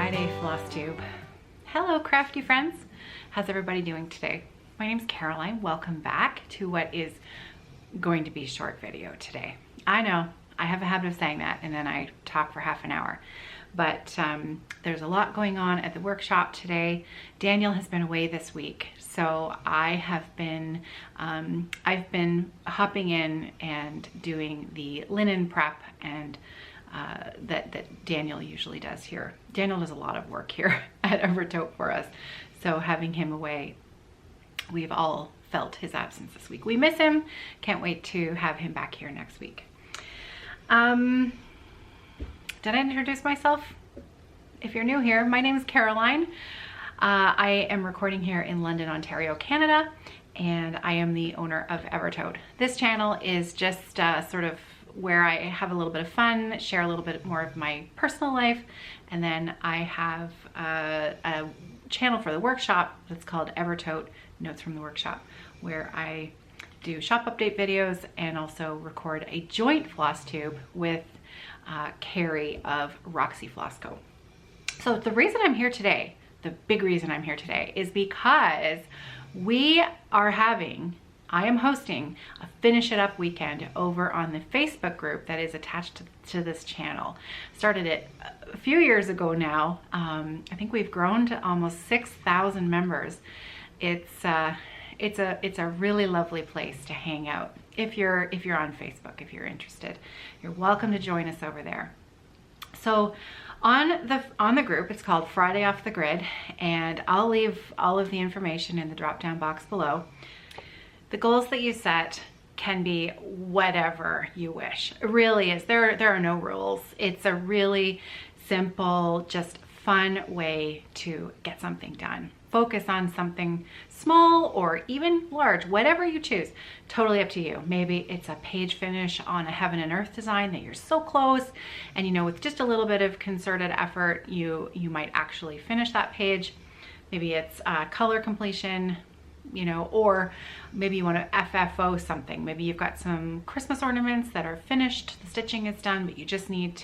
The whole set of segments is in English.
Friday, Floss Tube. Hello, crafty friends. How's everybody doing today? My name's Caroline. Welcome back to what is going to be a short video today. I know, I have a habit of saying that and then I talk for half an hour. But there's a lot going on at the workshop today. Daniel has been away this week, so I've been hopping in and doing the linen prep and that Daniel usually does here. Daniel does a lot of work here at Evertote for us, so having him away, we've all felt his absence this week. We miss him. Can't wait to have him back here next week. Did I introduce myself? If you're new here, my name is Caroline. I am recording here in London, Ontario, Canada, and I am the owner of Evertote. This channel is just sort of where I have a little bit of fun, share a little bit more of my personal life, and then I have a channel for the workshop that's called Evertote Notes from the Workshop, where I do shop update videos and also record a joint floss tube with Carrie of Roxy Floss Co. So the reason I'm here today, the big reason I'm here today, is because I am hosting a Finish It Up weekend over on the Facebook group that is attached to this channel. Started it a few years ago now. I think we've grown to almost 6,000 members. It's a really lovely place to hang out. If you're on Facebook, if you're interested, you're welcome to join us over there. So on the group, it's called Friday Off the Grid, and I'll leave all of the information in the drop-down box below. The goals that you set can be whatever you wish. It really is. There are no rules. It's a really simple, just fun way to get something done. Focus on something small or even large, whatever you choose. Totally up to you. Maybe it's a page finish on a heaven and earth design that you're so close, and you know, with just a little bit of concerted effort, you might actually finish that page. Maybe it's color completion, you know, or maybe you want to FFO something. Maybe you've got some Christmas ornaments that are finished, the stitching is done, but you just need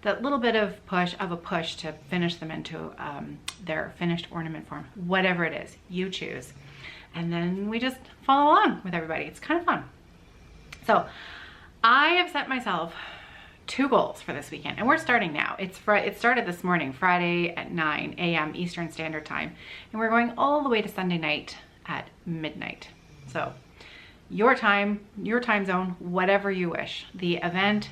that little bit of a push to finish them into their finished ornament form. Whatever it is, you choose. And then we just follow along with everybody. It's kind of fun. So I have set myself 2 goals for this weekend, and we're starting now. It started this morning, Friday at 9 a.m. Eastern Standard Time, and we're going all the way to Sunday night at midnight. So your time zone, whatever you wish. The event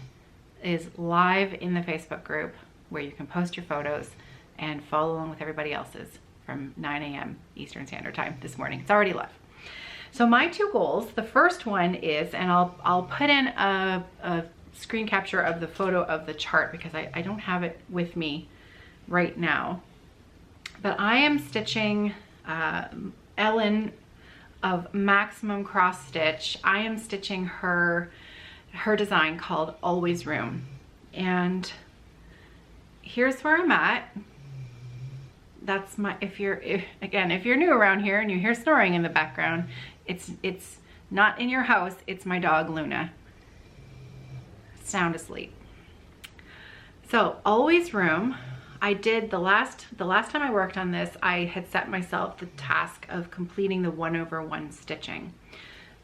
is live in the Facebook group where you can post your photos and follow along with everybody else's from 9 a.m. Eastern Standard Time this morning. It's already live. So my 2 goals, the first one is, and I'll put in a screen capture of the photo of the chart because I don't have it with me right now, but I am stitching Ellen of Maximum Cross Stitch. I am stitching her design called Always Room, and here's where I'm at. That's my, if you're new around here and you hear snoring in the background, it's not in your house, it's my dog Luna, sound asleep. So Always Room, I did the last time I worked on this, I had set myself the task of completing the 1/1 stitching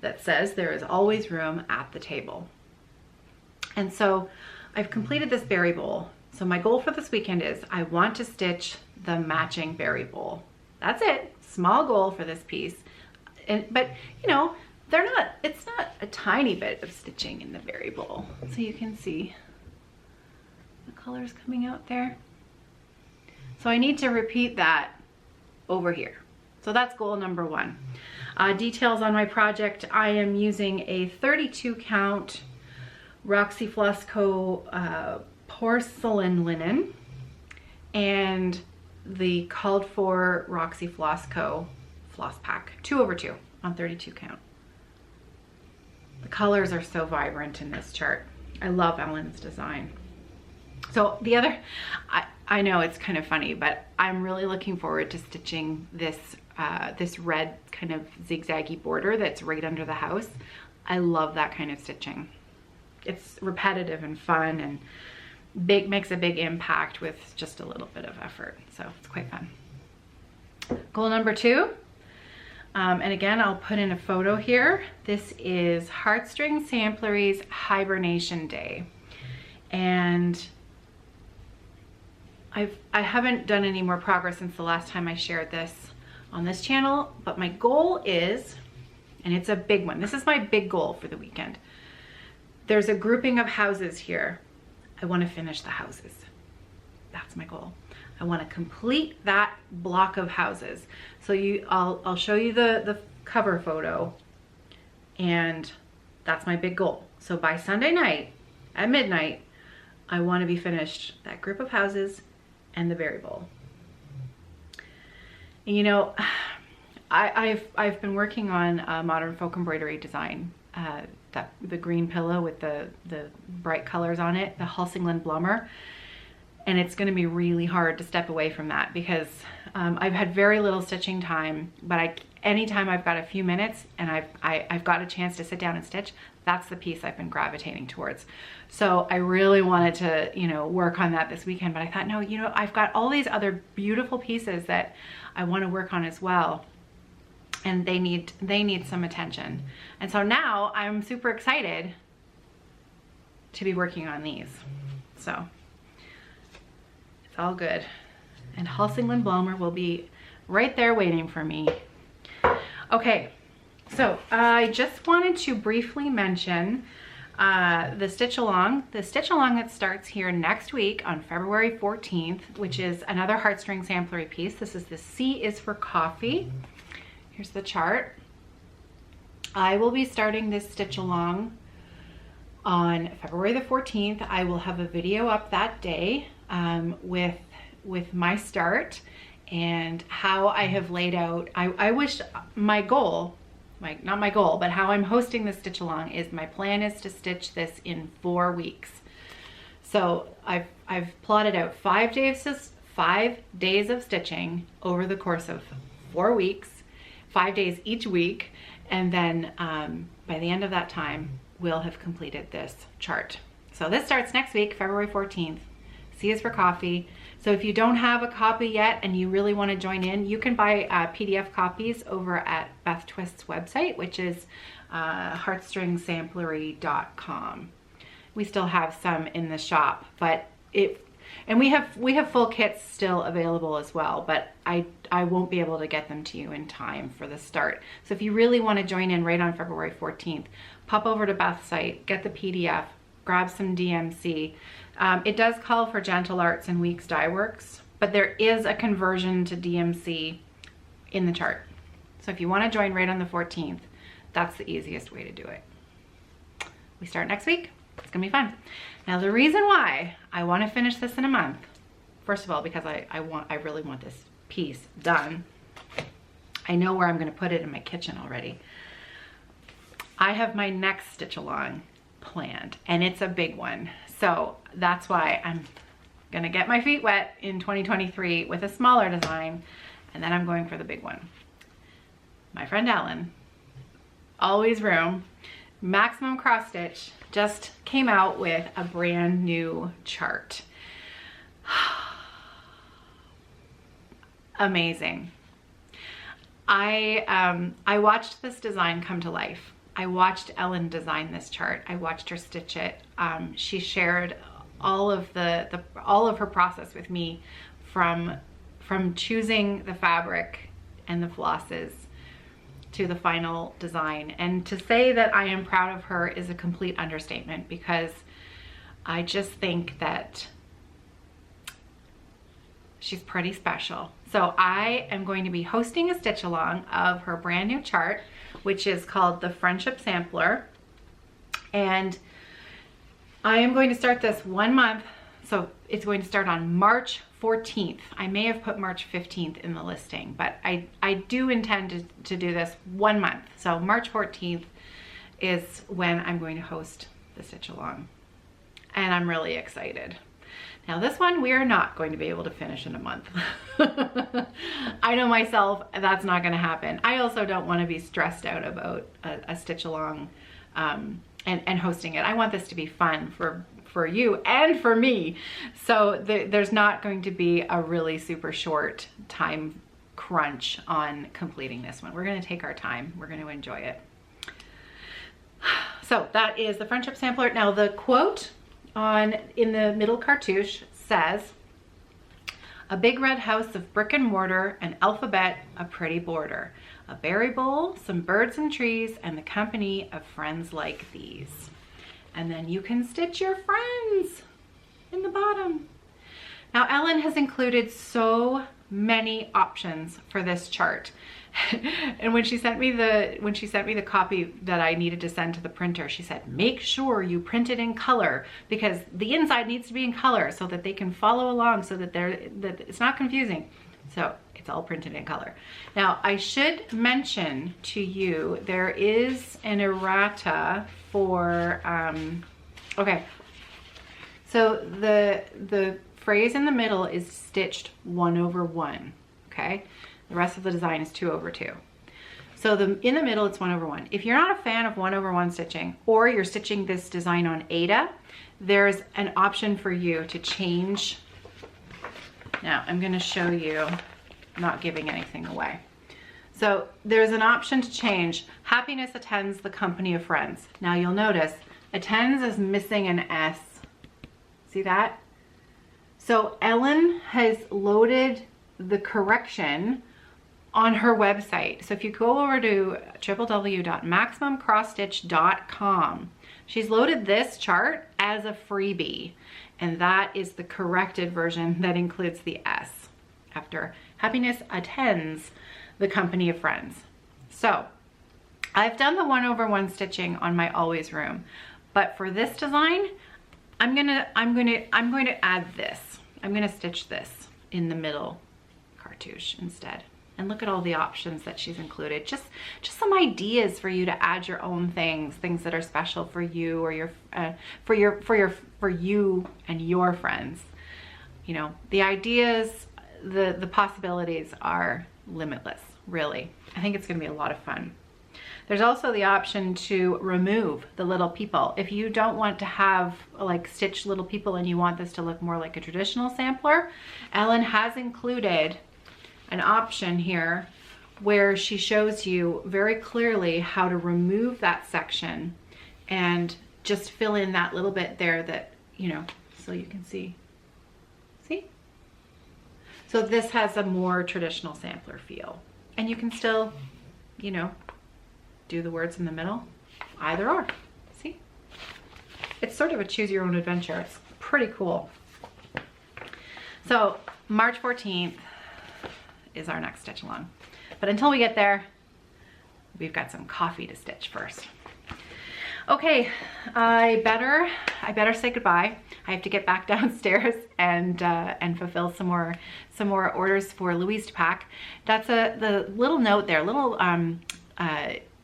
that says there is always room at the table. And so I've completed this berry bowl. So my goal for this weekend is I want to stitch the matching berry bowl. That's it. Small goal for this piece. But you know, it's not a tiny bit of stitching in the berry bowl. So you can see the colors coming out there. So I need to repeat that over here. So that's goal number 1. Details on my project, I am using a 32 count Roxy Floss Co porcelain linen and the called for Roxy Floss Co floss pack, 2/2 on 32 count. The colors are so vibrant in this chart. I love Ellen's design. So the other, I know it's kind of funny, but I'm really looking forward to stitching this this red kind of zigzaggy border that's right under the house. I love that kind of stitching. It's repetitive and fun, and makes a big impact with just a little bit of effort. So it's quite fun. Goal number 2. And again, I'll put in a photo here. This is Heartstrings Samplery's Hibernation Day. And I haven't done any more progress since the last time I shared this on this channel, but my goal is, and it's a big one, this is my big goal for the weekend. There's a grouping of houses here. I want to finish the houses. That's my goal. I want to complete that block of houses. So I'll show you the cover photo, and that's my big goal. So by Sunday night at midnight, I want to be finished that group of houses and the berry bowl. And you know, I've been working on Modern Folk Embroidery design, the green pillow with the bright colors on it, the Hibernation bloomer. And it's going to be really hard to step away from that because I've had very little stitching time, but anytime I've got a few minutes and I've got a chance to sit down and stitch, that's the piece I've been gravitating towards. So I really wanted to, you know, work on that this weekend, but I thought, no, you know, I've got all these other beautiful pieces that I want to work on as well, and they need some attention. And so now I'm super excited to be working on these. So it's all good. And Hibernation bloomer will be right there waiting for me. Okay, so I just wanted to briefly mention the stitch along. The stitch along that starts here next week on February 14th, which is another Heartstrings samplery piece. This is the C is for Coffee. Here's the chart. I will be starting this stitch along on February the 14th. I will have a video up that day with my start and how I have laid out. I wish my goal, not my goal, but how I'm hosting this stitch along is my plan is to stitch this in 4 weeks. So I've plotted out 5 days of stitching over the course of 4 weeks, 5 days each week, and then by the end of that time we'll have completed this chart. So this starts next week, February 14th. C is for Coffee. So if you don't have a copy yet and you really want to join in, you can buy PDF copies over at Beth Twist's website, which is heartstringssamplery.com. We still have some in the shop, but and we have full kits still available as well, but I won't be able to get them to you in time for the start. So if you really want to join in right on February 14th, pop over to Beth's site, get the PDF, grab some DMC. It does call for Gentle Arts and Weeks Dye Works, but there is a conversion to DMC in the chart. So if you want to join right on the 14th, that's the easiest way to do it. We start next week. It's gonna be fun. Now the reason why I want to finish this in a month, first of all, because I really want this piece done. I know where I'm gonna put it in my kitchen already. I have my next stitch along planned, and it's a big one. So that's why I'm gonna get my feet wet in 2023 with a smaller design, and then I'm going for the big one. My friend Ellen, Always Room, Maximum Cross Stitch, just came out with a brand new chart. Amazing. I watched this design come to life. I watched Ellen design this chart. I watched her stitch it. She shared all of her process with me, from choosing the fabric and the flosses to the final design. And to say that I am proud of her is a complete understatement, because I just think that she's pretty special. So I am going to be hosting a stitch along of her brand new chart, which is called the Friendship Sampler. And I am going to start this 1 month. So it's going to start on March 14th. I may have put March 15th in the listing, but I do intend to do this 1 month. So March 14th is when I'm going to host the stitch along. And I'm really excited. Now this one, we are not going to be able to finish in a month. I know myself, that's not gonna happen. I also don't wanna be stressed out about a stitch along and hosting it. I want this to be fun for for you and for me. So there's not going to be a really super short time crunch on completing this one. We're going to take our time. We're going to enjoy it. So that is the Friendship Sampler. Now the quote in the middle cartouche says, "A big red house of brick and mortar, an alphabet, a pretty border, a berry bowl, some birds and trees, and the company of friends like these." And then you can stitch your friends in the bottom. Now Ellen has included so many options for this chart. And when she sent me the copy that I needed to send to the printer, she said, make sure you print it in color, because the inside needs to be in color so that they can follow along, so that it's not confusing. So it's all printed in color. Now I should mention to you, there is an errata for, okay. So the phrase in the middle is stitched 1/1, okay? The rest of the design is 2/2. So in the middle, it's 1/1. If you're not a fan of 1/1 stitching, or you're stitching this design on Aida, there's an option for you to change. Now I'm gonna show you, not giving anything away. So there's an option to change. Happiness attends the company of friends. Now you'll notice attends is missing an S. See that? So Ellen has loaded the correction on her website. So if you go over to www.maximumcrossstitch.com, she's loaded this chart as a freebie, and that is the corrected version that includes the S after happiness attends the company of friends. So I've done the 1/1 stitching on my always room, but for this design, I'm going to add this. I'm going to stitch this in the middle cartouche instead. And look at all the options that she's included. Just some ideas for you to add your own things that are special for you, or your for you and your friends. You know, the ideas, the possibilities are limitless, really. I think it's going to be a lot of fun. There's also the option to remove the little people. If you don't want to have like stitched little people and you want this to look more like a traditional sampler, Ellen has included an option here where she shows you very clearly how to remove that section and just fill in that little bit there that, you know, so you can see. See? So this has a more traditional sampler feel. And you can still, you know, do the words in the middle, either or. See? It's sort of a choose your own adventure. It's pretty cool. So March 14th is our next stitch along. But until we get there, we've got some coffee to stitch first. Okay, I better say goodbye. I have to get back downstairs and fulfill some more orders for Louise to pack. That's the little note there, little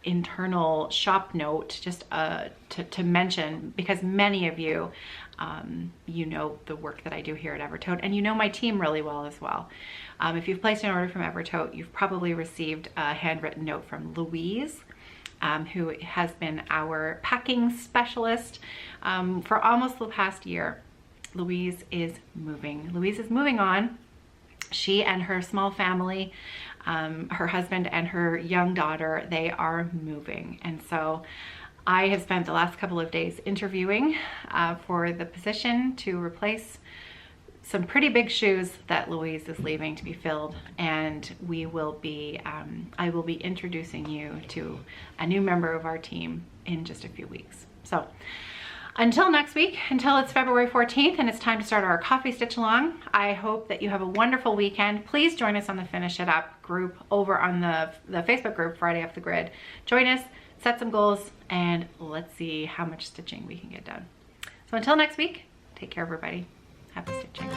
internal shop note, just to mention, because many of you, you know the work that I do here at Evertote, and you know my team really well as well. If you've placed an order from Evertote, you've probably received a handwritten note from Louise, who has been our packing specialist for almost the past year. Louise is moving. Louise is moving on. She and her small family, her husband and her young daughter, they are moving. And so I have spent the last couple of days interviewing for the position to replace some pretty big shoes that Louise is leaving to be filled, and we will be, I will be introducing you to a new member of our team in just a few weeks. So until next week, until it's February 14th and it's time to start our coffee stitch along, I hope that you have a wonderful weekend. Please join us on the Finish It Up group over on the Facebook group, Friday Off the Grid. Join us, set some goals, and let's see how much stitching we can get done. So until next week, take care everybody. Happy stitching.